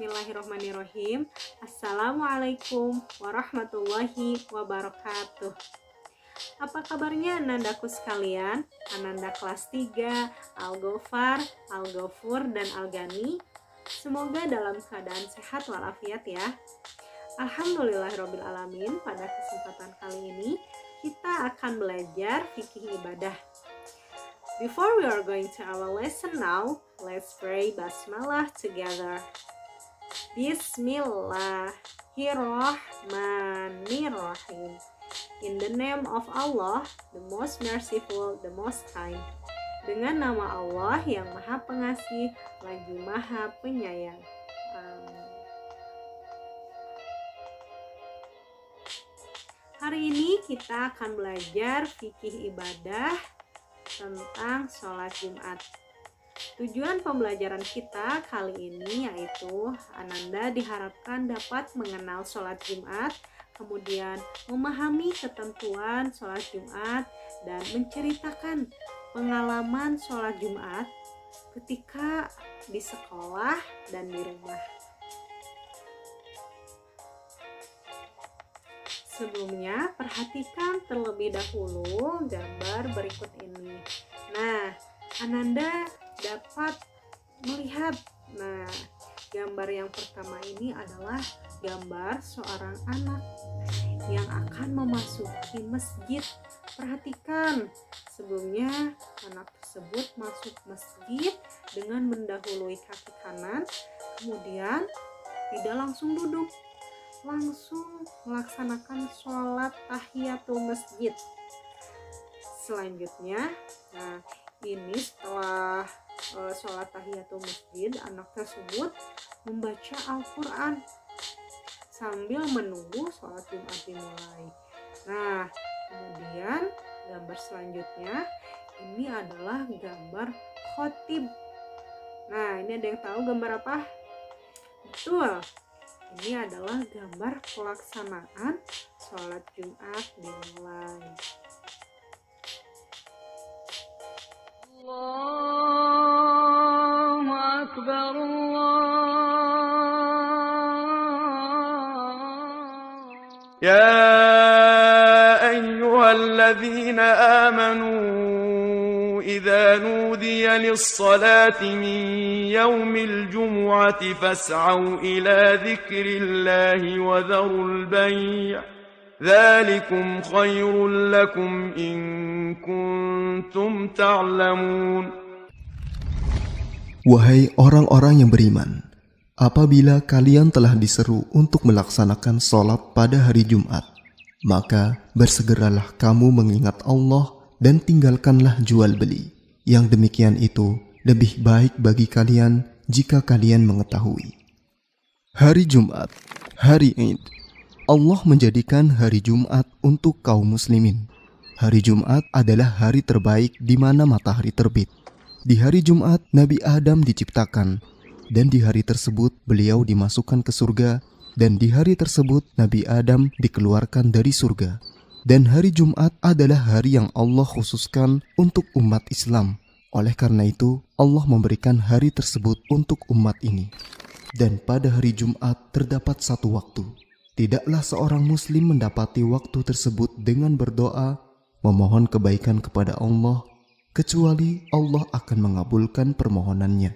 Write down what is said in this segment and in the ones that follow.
Bismillahirrahmanirrahim. Assalamualaikum warahmatullahi wabarakatuh. Apa kabarnya anandaku sekalian? Ananda kelas 3, Al-Ghafar, Al-Ghafur, dan Al-Ghani. Semoga dalam keadaan sehat walafiat ya. Alhamdulillahirrabbilalamin. Pada kesempatan kali ini kita akan belajar fikih ibadah. Before we are going to our lesson now, let's pray basmalah together. Bismillahirrahmanirrahim. In the name of Allah, the most merciful, the most kind. Dengan nama Allah yang maha pengasih, lagi maha penyayang. Hari ini kita akan belajar fikih ibadah tentang sholat Jumat. Tujuan pembelajaran kita kali ini yaitu Ananda diharapkan dapat mengenal sholat Jumat, kemudian memahami ketentuan sholat Jumat, dan menceritakan pengalaman sholat Jumat ketika di sekolah dan di rumah. Sebelumnya, perhatikan terlebih dahulu gambar berikut ini. Nah, Ananda dapat melihat. Nah, gambar yang pertama ini adalah gambar seorang anak yang akan memasuki masjid. Perhatikan, sebelumnya anak tersebut masuk masjid dengan mendahului kaki kanan, kemudian tidak langsung duduk, langsung melaksanakan sholat tahiyatul masjid. Selanjutnya, nah ini setelah sholat tahiyatul masjid, anak tersebut membaca Al-Quran sambil menunggu sholat Jumat dimulai. Nah, kemudian gambar selanjutnya ini adalah gambar khotib. Nah, ini ada yang tahu gambar apa? Betul. Ini adalah gambar pelaksanaan sholat Jumat dimulai. Allahu Akbar, يا أيها الذين آمنوا إذا نودي للصلاة من يوم الجمعة فاسعوا إلى ذكر الله وذروا البيع ذلكم خير لكم إن كنتم تعلمون. Wahai orang-orang yang beriman, apabila kalian telah diseru untuk melaksanakan sholat pada hari Jumat, maka bersegeralah kamu mengingat Allah dan tinggalkanlah jual beli. Yang demikian itu lebih baik bagi kalian jika kalian mengetahui. Hari Jumat, hari Id. Allah menjadikan hari Jumat untuk kaum muslimin. Hari Jumat adalah hari terbaik di mana matahari terbit. Di hari Jumat, Nabi Adam diciptakan, dan di hari tersebut beliau dimasukkan ke surga, dan di hari tersebut Nabi Adam dikeluarkan dari surga. Dan hari Jumat adalah hari yang Allah khususkan untuk umat Islam. Oleh karena itu, Allah memberikan hari tersebut untuk umat ini. Dan pada hari Jumat terdapat satu waktu. Tidaklah seorang muslim mendapati waktu tersebut dengan berdoa, memohon kebaikan kepada Allah, kecuali Allah akan mengabulkan permohonannya.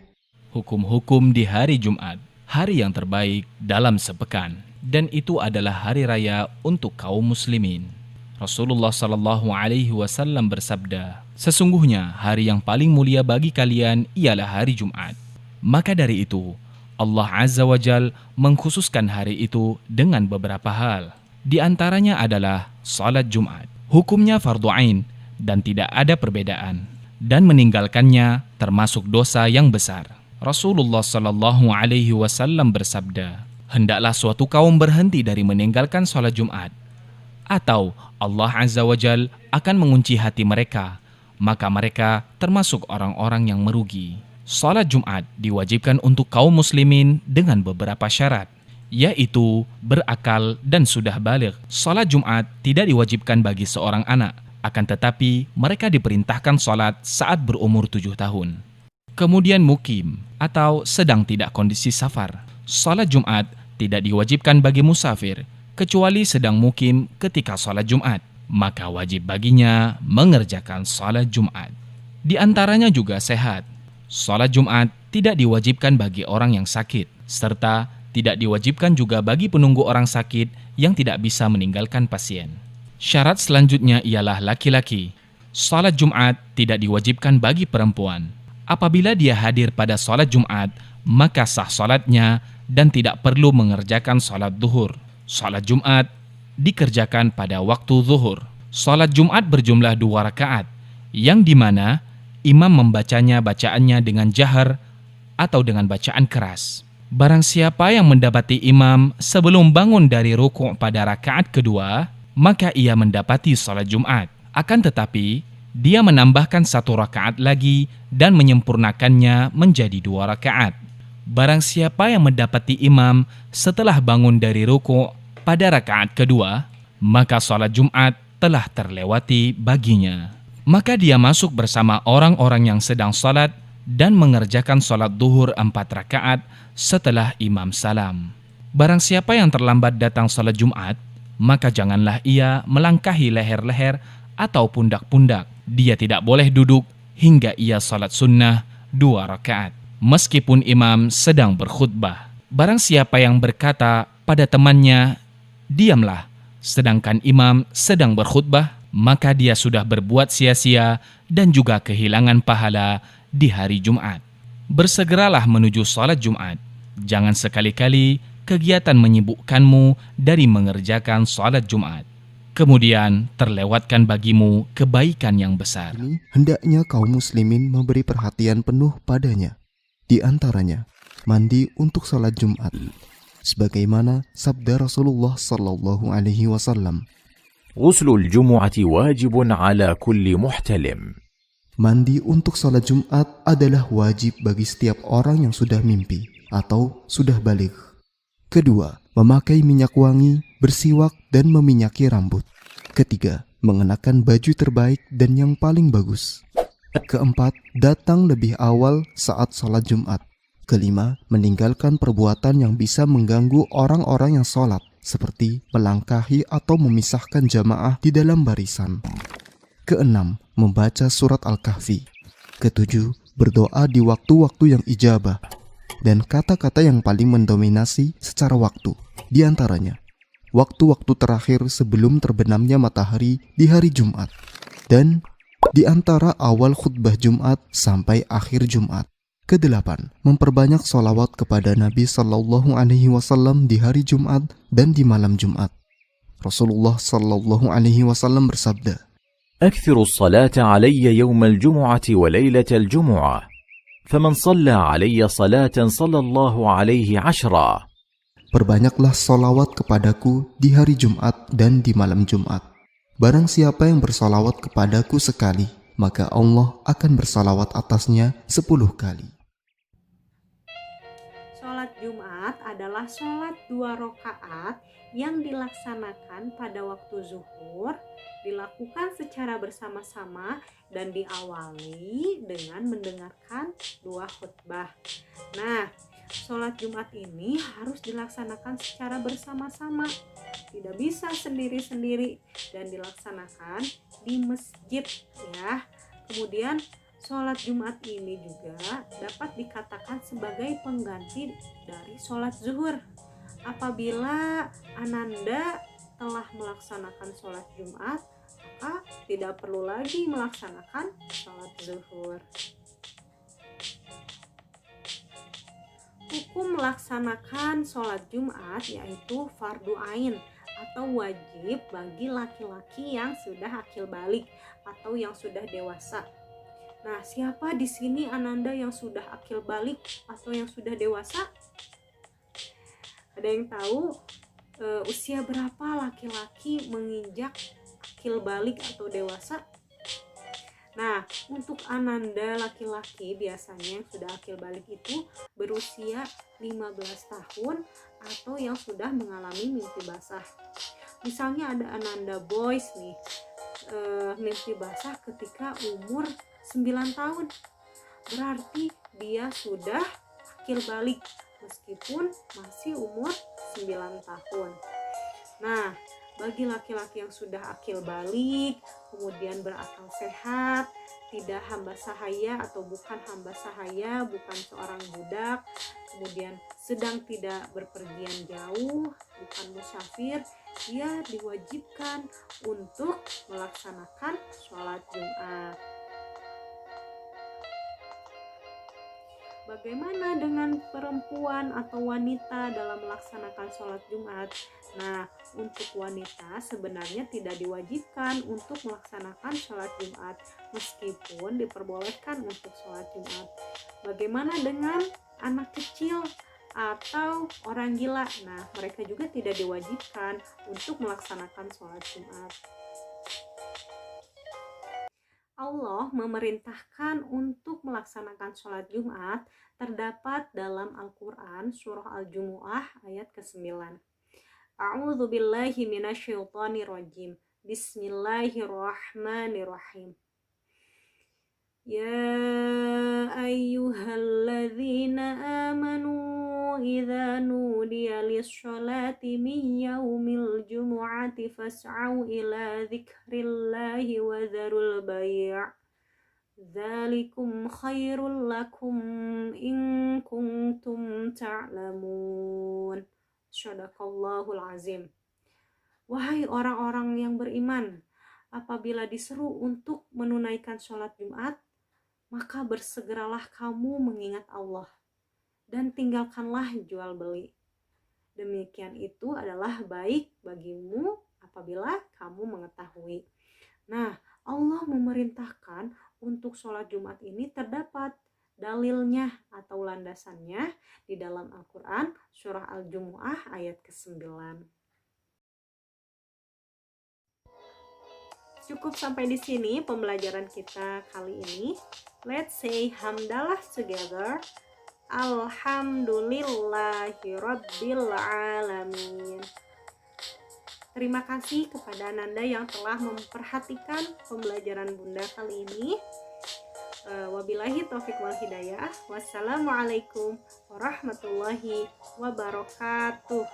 Hukum-hukum di hari Jumat, hari yang terbaik dalam sepekan, dan itu adalah hari raya untuk kaum muslimin. Rasulullah Shallallahu Alaihi Wasallam bersabda, sesungguhnya hari yang paling mulia bagi kalian ialah hari Jumat. Maka dari itu, Allah Azza wa Jal mengkhususkan hari itu dengan beberapa hal. Di antaranya adalah salat Jumat. Hukumnya fardu ain dan tidak ada perbedaan, dan meninggalkannya termasuk dosa yang besar. Rasulullah Shallallahu Alaihi Wasallam bersabda, hendaklah suatu kaum berhenti dari meninggalkan sholat Jumat, atau Allah Azza wa Jal akan mengunci hati mereka, maka mereka termasuk orang-orang yang merugi. Sholat Jumat diwajibkan untuk kaum muslimin dengan beberapa syarat, yaitu berakal dan sudah baligh. Sholat Jumat tidak diwajibkan bagi seorang anak, akan tetapi mereka diperintahkan sholat saat berumur 7 tahun. Kemudian mukim atau sedang tidak kondisi safar. Salat Jumat tidak diwajibkan bagi musafir, kecuali sedang mukim ketika salat Jumat, maka wajib baginya mengerjakan salat Jumat. Di antaranya juga sehat. Salat Jumat tidak diwajibkan bagi orang yang sakit, serta tidak diwajibkan juga bagi penunggu orang sakit yang tidak bisa meninggalkan pasien. Syarat selanjutnya ialah laki-laki. Salat Jumat tidak diwajibkan bagi perempuan. Apabila dia hadir pada salat Jumat, maka sah salatnya dan tidak perlu mengerjakan salat zuhur. Salat Jumat dikerjakan pada waktu zuhur. Salat Jumat berjumlah 2 rakaat, yang dimana imam membacanya bacaannya dengan jahar atau dengan bacaan keras. Barang siapa yang mendapati imam sebelum bangun dari rukuk pada rakaat kedua, maka ia mendapati salat Jumat. Akan tetapi, dia menambahkan 1 rakaat lagi dan menyempurnakannya menjadi 2 rakaat. Barang siapa yang mendapati imam setelah bangun dari rukuk pada rakaat kedua, maka salat Jumat telah terlewati baginya. Maka dia masuk bersama orang-orang yang sedang salat dan mengerjakan salat zuhur 4 rakaat setelah imam salam. Barang siapa yang terlambat datang salat Jumat, maka janganlah ia melangkahi leher-leher atau pundak-pundak. Dia tidak boleh duduk hingga ia salat sunnah 2 rakaat, meskipun imam sedang berkhutbah. Barang siapa yang berkata pada temannya, "Diamlah," sedangkan imam sedang berkhutbah, maka dia sudah berbuat sia-sia dan juga kehilangan pahala di hari Jumat. Bersegeralah menuju salat Jumat. Jangan sekali-kali kegiatan menyibukkanmu dari mengerjakan salat Jumat, kemudian terlewatkan bagimu kebaikan yang besar. Ini hendaknya kaum muslimin memberi perhatian penuh padanya. Di antaranya, mandi untuk salat Jumat. Sebagaimana sabda Rasulullah sallallahu alaihi wasallam, غسل الجمعة واجب على كل محتلم. mandi untuk salat Jumat adalah wajib bagi setiap orang yang sudah mimpi atau sudah balik. Kedua, memakai minyak wangi, bersiwak, dan meminyaki rambut. Ketiga, mengenakan baju terbaik dan yang paling bagus. Keempat, datang lebih awal saat salat Jumat. Kelima, meninggalkan perbuatan yang bisa mengganggu orang-orang yang salat, seperti melangkahi atau memisahkan jamaah di dalam barisan. Keenam, membaca surat Al-Kahfi. Ketujuh, berdoa di waktu-waktu yang ijabah. Dan kata-kata yang paling mendominasi secara waktu, di antaranya waktu-waktu terakhir sebelum terbenamnya matahari di hari Jumat, dan di antara awal khutbah Jumat sampai akhir Jumat. Kedelapan, memperbanyak sholawat kepada Nabi Sallallahu Alaihi Wasallam di hari Jumat dan di malam Jumat. Rasulullah Sallallahu Alaihi Wasallam bersabda, أكثر الصلاة علي يوم الجمعة وليلة الجمعة فمن صلى علي صلاة صلى الله عليه 10. perbanyaklah sholawat kepadaku di hari Jumat dan di malam Jumat. Barang siapa yang bersolawat kepadaku sekali, maka Allah akan bersolawat atasnya 10 kali. Sholat Jumat adalah sholat 2 rakaat yang dilaksanakan pada waktu zuhur, dilakukan secara bersama-sama dan diawali dengan mendengarkan 2 khutbah. Nah, sholat Jumat ini harus dilaksanakan secara bersama-sama, tidak bisa sendiri-sendiri, dan dilaksanakan di masjid ya. Kemudian sholat Jumat ini juga dapat dikatakan sebagai pengganti dari sholat zuhur. Apabila Ananda telah melaksanakan sholat Jumat, maka tidak perlu lagi melaksanakan sholat zuhur. Hukum melaksanakan sholat Jumat yaitu fardu ain atau wajib bagi laki-laki yang sudah akil balik atau yang sudah dewasa. Nah, siapa di sini Ananda yang sudah akil balik atau yang sudah dewasa? Ada yang tahu usia berapa laki-laki menginjak akil balik atau dewasa? Nah, untuk Ananda laki-laki biasanya yang sudah akil balik itu berusia 15 tahun atau yang sudah mengalami mimpi basah. Misalnya ada Ananda boys nih, mimpi basah ketika umur 9 tahun. Berarti dia sudah akil balik meskipun masih umur 9 tahun. Nah, bagi laki-laki yang sudah akil balik, kemudian berakal sehat, tidak hamba sahaya atau bukan hamba sahaya, bukan seorang budak, kemudian sedang tidak berpergian jauh, bukan musafir, dia diwajibkan untuk melaksanakan sholat Jumat. Bagaimana dengan perempuan atau wanita dalam melaksanakan sholat Jumat? Nah, untuk wanita sebenarnya tidak diwajibkan untuk melaksanakan sholat Jumat, meskipun diperbolehkan untuk sholat Jumat. Bagaimana dengan anak kecil atau orang gila? Nah, mereka juga tidak diwajibkan untuk melaksanakan sholat Jumat. Allah memerintahkan untuk melaksanakan sholat Jumat terdapat dalam Al-Quran surah Al-Jumu'ah ayat ke-9. A'udzu billahi minasyaitonir rajim. Bismillahirrahmanirrahim. Ya ayyuhalladzina amanu idza nudiya lis-sholati min yaumil jumu'ati fas'au ila dzikrillahi wa dzarul bai'. Dzalikum khairul lakum in kuntum ta'lamun. Shadaqallahul azim. Wahai orang-orang yang beriman, apabila diseru untuk menunaikan sholat Jumat, maka bersegeralah kamu mengingat Allah dan tinggalkanlah jual beli. Demikian itu adalah baik bagimu apabila kamu mengetahui. Nah, Allah memerintahkan untuk sholat Jumat ini terdapat dalilnya atau landasannya di dalam Al-Quran surah Al-Jumu'ah ayat ke-9. Cukup sampai di sini pembelajaran kita kali ini. Let's say hamdalah together. Alhamdulillahirabbil alamin. Terima kasih kepada Ananda yang telah memperhatikan pembelajaran Bunda kali ini. Wabillahi taufiq wal hidayah. Wassalamualaikum warahmatullahi wabarakatuh.